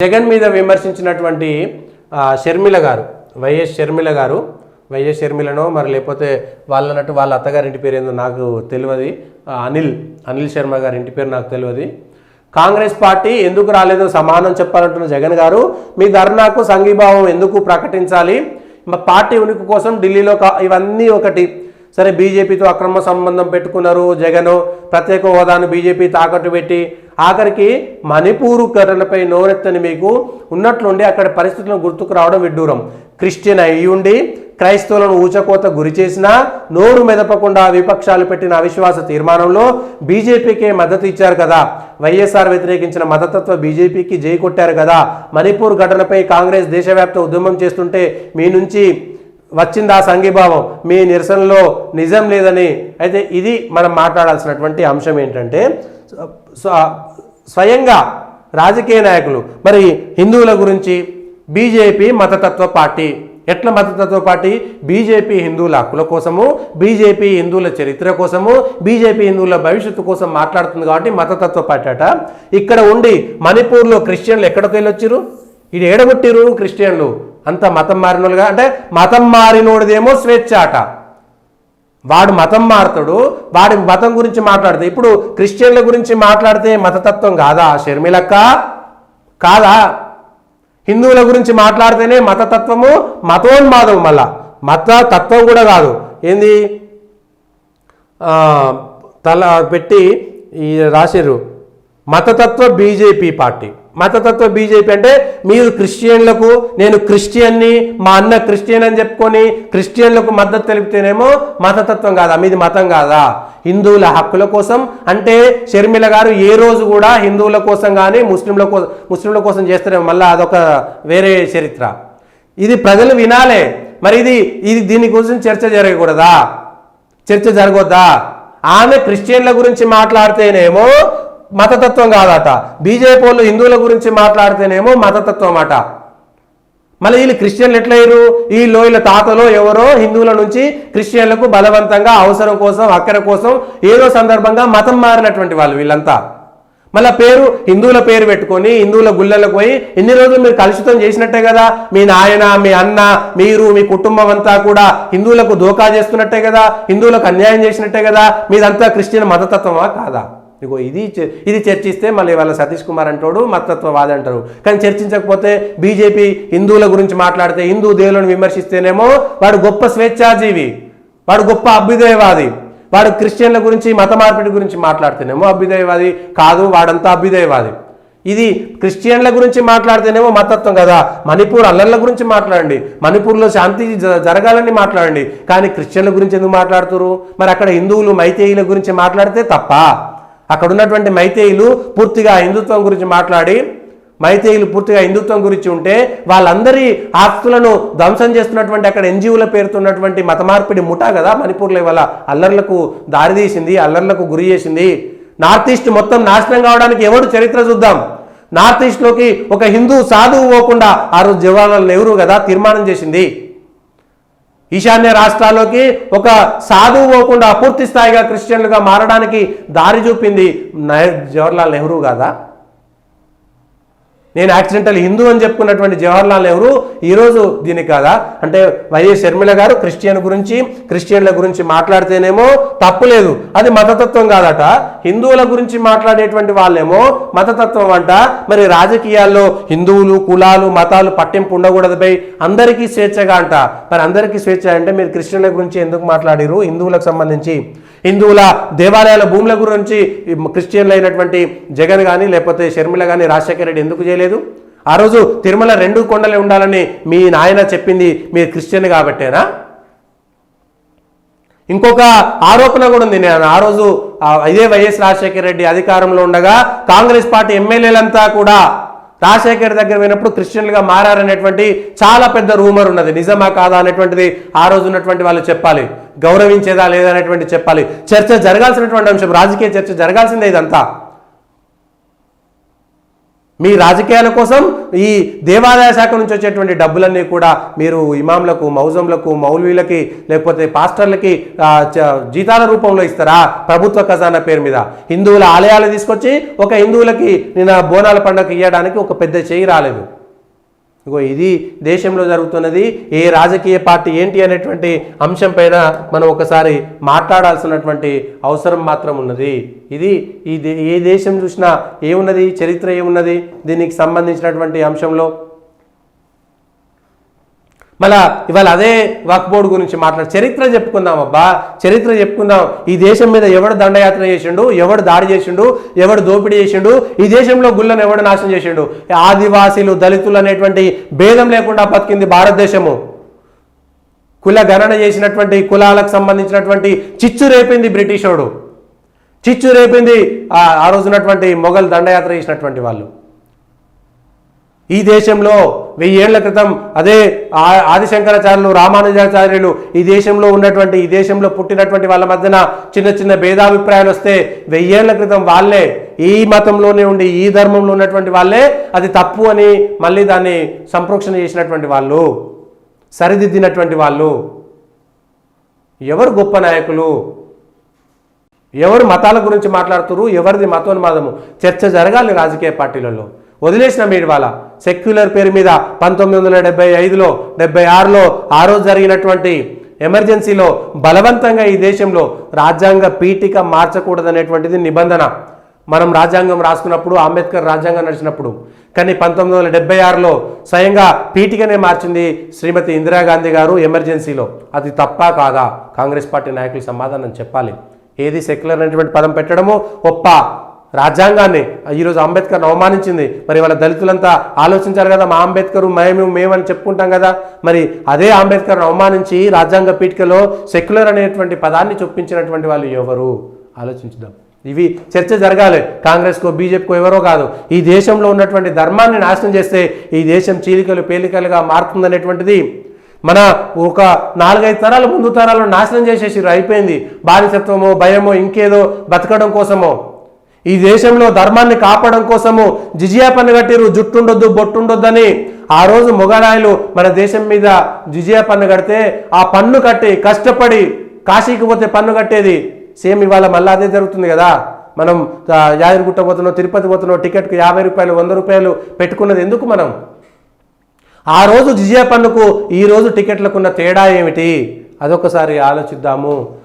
జగన్ మీద విమర్శించినటువంటి షర్మిల గారు వైఎస్ షర్మిలనో మరి లేకపోతే వాళ్ళన్నట్టు వాళ్ళ అత్తగారింటి పేరు ఏందో నాకు తెలియదు. అనిల్ శర్మ గారి ఇంటి పేరు నాకు తెలియదు. కాంగ్రెస్ పార్టీ ఎందుకు రాలేదో సమానం చెప్పాలంటున్న జగన్ గారు మీ ధర్నాకు సంఘీభావం ఎందుకు ప్రకటించాలి? మా పార్టీ ఉనికి కోసం ఢిల్లీలో ఇవన్నీ ఒకటి. సరే, బీజేపీతో అక్రమ సంబంధం పెట్టుకున్నారు జగన్, ప్రత్యేక హోదాను బీజేపీ తాకట్టు పెట్టి ఆఖరికి మణిపూర్ ఘటనపై నోరెత్తని మీకు ఉన్నట్లుండి అక్కడ పరిస్థితులను గుర్తుకు రావడం విడ్డూరం. క్రిస్టియన్ అయ్యుండి క్రైస్తవులను ఊచకోత గురి చేసినా నోరు మెదపకుండా విపక్షాలు పెట్టిన అవిశ్వాస తీర్మానంలో బీజేపీకే మద్దతు ఇచ్చారు కదా. వైఎస్ఆర్ వ్యతిరేకించిన మతతత్వ బీజేపీకి జై కొట్టారు కదా. మణిపూర్ ఘటనపై కాంగ్రెస్ దేశవ్యాప్త ఉద్యమం చేస్తుంటే మీ నుంచి వచ్చింది ఆ సంఘీభావం, మీ నిరసనలో నిజం లేదని. అయితే ఇది మనం మాట్లాడాల్సినటువంటి అంశం ఏంటంటే, స్వయంగా రాజకీయ నాయకులు మరి హిందువుల గురించి బీజేపీ మతతత్వ పార్టీ, ఎట్లా మతతత్వ పార్టీ? బీజేపీ హిందువుల హక్కుల కోసము, బీజేపీ హిందువుల చరిత్ర కోసము, బీజేపీ హిందువుల భవిష్యత్తు కోసం మాట్లాడుతుంది కాబట్టి మతతత్వ పార్టీ అట. ఇక్కడ ఉండి మణిపూర్లో క్రిస్టియన్లు ఎక్కడికి వెళ్ళొచ్చారు? ఇది ఏడగొట్టిరు క్రిస్టియన్లు అంత మతం మారినోళ్ళుగా. అంటే మతం మారినోడిదేమో స్వేచ్ఛ అట, వాడు మతం మారుతాడు, వాడి మతం గురించి మాట్లాడితే. ఇప్పుడు క్రిస్టియన్ల గురించి మాట్లాడితే మతతత్వం కాదా షర్మిలక్క? కాదా? హిందువుల గురించి మాట్లాడితేనే మతతత్వము, మతోన్మాదం. మళ్ళా మతతత్వం కూడా కాదు. ఏంది తల పెట్టి ఈ రాసిర్రు మతతత్వ బీజేపీ పార్టీ. మతతత్వ బీజేపీ అంటే మీరు క్రిస్టియన్లకు, నేను క్రిస్టియన్ని, మా అన్న క్రిస్టియన్ అని చెప్పుకొని క్రిస్టియన్లకు మద్దతు తెలిపితేనేమో మతతత్వం కాదా? మీది మతం కాదా? హిందువుల హక్కుల కోసం అంటే షర్మిల గారు ఏ రోజు కూడా హిందువుల కోసం కానీ ముస్లింల కోసం చేస్తారేమో, మళ్ళీ అదొక వేరే చరిత్ర. ఇది ప్రజలు వినాలే. మరి ఇది దీని గురించి చర్చ జరగకూడదా? చర్చ జరగొద్దా? ఆమె క్రిస్టియన్ల గురించి మాట్లాడితేనేమో మతతత్వం కాదట, బీజేపీ వాళ్ళు హిందువుల గురించి మాట్లాడితేనేమో మతతత్వం అట. మళ్ళీ వీళ్ళు క్రిస్టియన్లు ఎట్లయ్యారు? వీళ్ళ తాతలో ఎవరో హిందువుల నుంచి క్రిస్టియన్లకు బలవంతంగా అవసరం కోసం, అక్కర కోసం ఏదో సందర్భంగా మతం మారినటువంటి వాళ్ళు వీళ్ళంతా. మళ్ళీ హిందువుల పేరు పెట్టుకొని హిందువుల గుళ్ళలకు పోయి ఎన్ని రోజులు మీరు కలుషితం చేసినట్టే కదా. మీ నాయన, మీ అన్న, మీరు, మీ కుటుంబం అంతా కూడా హిందువులకు దోకా చేస్తున్నట్టే కదా, హిందువులకు అన్యాయం చేసినట్టే కదా. మీదంతా క్రిస్టియన్ మతతత్వమా కాదా? ఇగో ఇది చర్చిస్తే మళ్ళీ వాళ్ళ సతీష్ కుమార్ అంటాడు మతత్వవాది అంటారు. కానీ చర్చించకపోతే బీజేపీ హిందువుల గురించి మాట్లాడితే, హిందూ దేవులను విమర్శిస్తేనేమో వాడు గొప్ప స్వేచ్ఛాజీవి, వాడు గొప్ప అభ్యుదయవాది. వాడు క్రిస్టియన్ల గురించి మత మార్పిడి గురించి మాట్లాడితేనేమో అభ్యుదయవాది కాదు, వాడంతా అభ్యుదయవాది. ఇది క్రిస్టియన్ల గురించి మాట్లాడితేనేమో మతత్వం కదా. మణిపూర్ అల్లర్ల గురించి మాట్లాడండి, మణిపూర్లో శాంతి జరగాలని మాట్లాడండి. కానీ క్రిస్టియన్ల గురించి ఎందుకు మాట్లాడుతున్నారు? మరి అక్కడ హిందువులు మైతేయుల గురించి మాట్లాడితే తప్ప? అక్కడ ఉన్నటువంటి మైతేయులు పూర్తిగా హిందుత్వం గురించి మాట్లాడి, మైతేయులు పూర్తిగా హిందుత్వం గురించి ఉంటే వాళ్ళందరి ఆస్తులను ధ్వంసం చేస్తున్నటువంటి అక్కడ ఎన్జిఓల పేరుతున్నటువంటి మత మార్పిడి ముఠా కదా మణిపూర్లో ఇవాళ అల్లర్లకు దారితీసింది, అల్లర్లకు గురి చేసింది. నార్త్ ఈస్ట్ మొత్తం నాశనం కావడానికి ఎవడు చరిత్ర చూద్దాం. నార్త్ ఈస్ట్లోకి ఒక హిందూ సాధువు పోకుండా ఆ రోజు జవహర్లాల్ నెహ్రూ కదా తీర్మానం చేసింది. ఈశాన్య రాష్ట్రాల్లోకి ఒక సాధువు పోకుండా పూర్తి స్థాయిగా క్రిస్టియన్లుగా మారడానికి దారి చూపింది జవహర్లాల్ నెహ్రూ కాదా? నేను యాక్సిడెంటల్ హిందూ అని చెప్పుకున్నటువంటి జవహర్లాల్ నెహ్రూ ఈరోజు దీనికి కాదా? అంటే వైఎస్ షర్మిల గారు క్రిస్టియన్ల గురించి మాట్లాడితేనేమో తప్పులేదు, అది మతతత్వం కాదట. హిందువుల గురించి మాట్లాడేటువంటి వాళ్ళేమో మతతత్వం అంట. మరి రాజకీయాల్లో హిందువులు, కులాలు, మతాలు పట్టింపు ఉండకూడదుపై అందరికీ స్వేచ్ఛగా అంట. మరి అందరికీ స్వేచ్ఛ అంటే మీరు క్రిస్టియన్ల గురించి ఎందుకు మాట్లాడిరు? హిందువులకు సంబంధించి హిందువుల దేవాలయాల భూముల గురించి క్రిస్టియన్లు అయినటువంటి జగన్ కానీ లేకపోతే షర్మిల కానీ రాజశేఖర రెడ్డి ఎందుకు చేయలేదు? ఆ రోజు తిరుమల 2 కొండలే ఉండాలని మీ నాయన చెప్పింది మీరు క్రిస్టియన్ కాబట్టేనా? ఇంకొక ఆరోపణ కూడా ఉంది. నేను ఆ రోజు ఇదే వైఎస్ రాజశేఖర రెడ్డి అధికారంలో ఉండగా కాంగ్రెస్ పార్టీ ఎమ్మెల్యేలంతా కూడా రాజశేఖర్ దగ్గర పోయినప్పుడు క్రిస్టియన్లుగా మారారనేటువంటి చాలా పెద్ద రూమర్ ఉన్నది. నిజమా కాదా అనేటువంటిది ఆ రోజు ఉన్నటువంటి వాళ్ళు చెప్పాలి, గౌరవించేదా లేదా అనేటువంటి చెప్పాలి. చర్చ జరగాల్సినటువంటి అంశం, రాజకీయ చర్చ జరగాల్సిందే ఇదంతా. మీ రాజకీయాల కోసం ఈ దేవాదాయ శాఖ నుంచి వచ్చేటువంటి డబ్బులన్నీ కూడా మీరు ఇమాంలకు, మౌజంలకు, మౌల్వీలకి, లేకపోతే పాస్టర్లకి జీతాల రూపంలో ఇస్తారా? ప్రభుత్వ ఖజానా పేరు మీద హిందువుల ఆలయాలు తీసుకొచ్చి ఒక హిందువులకి నిన్న బోనాల పండుగ ఇవ్వడానికి ఒక పెద్ద చేయి రాలేదు. ఇగో ఇది దేశంలో జరుగుతున్నది. ఏ రాజకీయ పార్టీ ఏంటి అనేటువంటి అంశం పైన మనం ఒకసారి మాట్లాడాల్సినటువంటి అవసరం మాత్రం ఉన్నది. ఇది ఏ దేశం చూసినా ఏమున్నది, చరిత్ర ఏమున్నది దీనికి సంబంధించినటువంటి అంశంలో. మళ్ళా ఇవాళ అదే వక్ఫ్ బోర్డు గురించి చరిత్ర చెప్పుకుందాం. అబ్బా చరిత్ర చెప్పుకుందాం. ఈ దేశం మీద ఎవడు దండయాత్ర చేసిండు, ఎవడు దాడి చేసిండు, ఎవడు దోపిడీ చేసిండు, ఈ దేశంలో గుళ్ళను ఎవడు నాశనం చేసిండు? ఆదివాసీలు, దళితులు అనేటువంటి భేదం లేకుండా బతికింది భారతదేశము. కుల గణన చేసినటువంటి కులాలకు సంబంధించినటువంటి చిచ్చు రేపింది బ్రిటిషోడు, చిచ్చు రేపింది ఆ రోజునటువంటి మొఘల్ దండయాత్ర చేసినటువంటి వాళ్ళు. ఈ దేశంలో 1000 ఏళ్ల క్రితం అదే ఆదిశంకరాచార్యులు, రామానుజాచార్యులు ఈ దేశంలో ఉన్నటువంటి, ఈ దేశంలో పుట్టినటువంటి వాళ్ళ మధ్యన చిన్న చిన్న భేదాభిప్రాయాలు వస్తే 1000 ఏళ్ల క్రితం వాళ్ళే ఈ మతంలోనే ఉండి, ఈ ధర్మంలో ఉన్నటువంటి వాళ్ళే అది తప్పు అని మళ్ళీ దాన్ని సంప్రోక్షణ చేసినటువంటి వాళ్ళు, సరిదిద్దినటువంటి వాళ్ళు. ఎవరు గొప్ప నాయకులు? ఎవరు మతాల గురించి మాట్లాడుతున్నారు? ఎవరిది మతోన్మాదము? చర్చ జరగాలి రాజకీయ పార్టీలలో. వదిలేసిన మీరు వాళ్ళ సెక్యులర్ పేరు మీద 1975లో 76లో ఆ రోజు జరిగినటువంటి ఎమర్జెన్సీలో బలవంతంగా ఈ దేశంలో రాజ్యాంగ పీఠిక మార్చకూడదనేటువంటిది నిబంధన. మనం రాజ్యాంగం రాసుకున్నప్పుడు, అంబేద్కర్ రాజ్యాంగం నడిచినప్పుడు. కానీ 1976లో స్వయంగా పీఠికనే మార్చింది శ్రీమతి ఇందిరాగాంధీ గారు ఎమర్జెన్సీలో. అది తప్పా కాదా? కాంగ్రెస్ పార్టీ నాయకులు సమాధానం చెప్పాలి. ఏది సెక్యులర్ అనేటువంటి పదం పెట్టడము ఒప్ప రాజ్యాంగాన్ని ఈరోజు అంబేద్కర్ని అవమానించింది. మరి వాళ్ళ దళితులంతా ఆలోచించారు కదా, మా అంబేద్కర్ మేమని చెప్పుకుంటాం కదా. మరి అదే అంబేద్కర్ని అవమానించి రాజ్యాంగ పీఠికలో సెక్యులర్ అనేటువంటి పదాన్ని చొప్పించినటువంటి వాళ్ళు ఎవరు? ఆలోచించుదాం. ఇవి చర్చ జరగాలి. కాంగ్రెస్కో బీజేపీకో ఎవరో కాదు. ఈ దేశంలో ఉన్నటువంటి ధర్మాన్ని నాశనం చేస్తే ఈ దేశం చీలికలు పేలికలుగా మారుతుందనేటువంటిది మన ఒక 4-5 తరాల ముందు తరాలను నాశనం చేసేసి అయిపోయింది. బానిసత్వమో, భయమో, ఇంకేదో బతకడం కోసమో. ఈ దేశంలో ధర్మాన్ని కాపాడడం కోసము జిజియా పన్ను కట్టిరు. జుట్టుండొద్దు, బొట్టుండొద్దని ఆ రోజు మొఘలాయులు మన దేశం మీద జిజియా పన్ను కడితే ఆ పన్ను కట్టి కష్టపడి కాశీకి పోతే పన్ను కట్టేది. సేమ్ ఇవాళ మళ్ళీ అదే జరుగుతుంది కదా. మనం యాదగిరిగుట్ట పోతున్నాం, తిరుపతి పోతున్నాం, టికెట్కు 50 రూపాయలు 100 రూపాయలు పెట్టుకున్నది ఎందుకు? మనం ఆ రోజు జిజియా పన్నుకు ఈ రోజు టికెట్లకు ఉన్న తేడా ఏమిటి? అదొకసారి ఆలోచిద్దాము.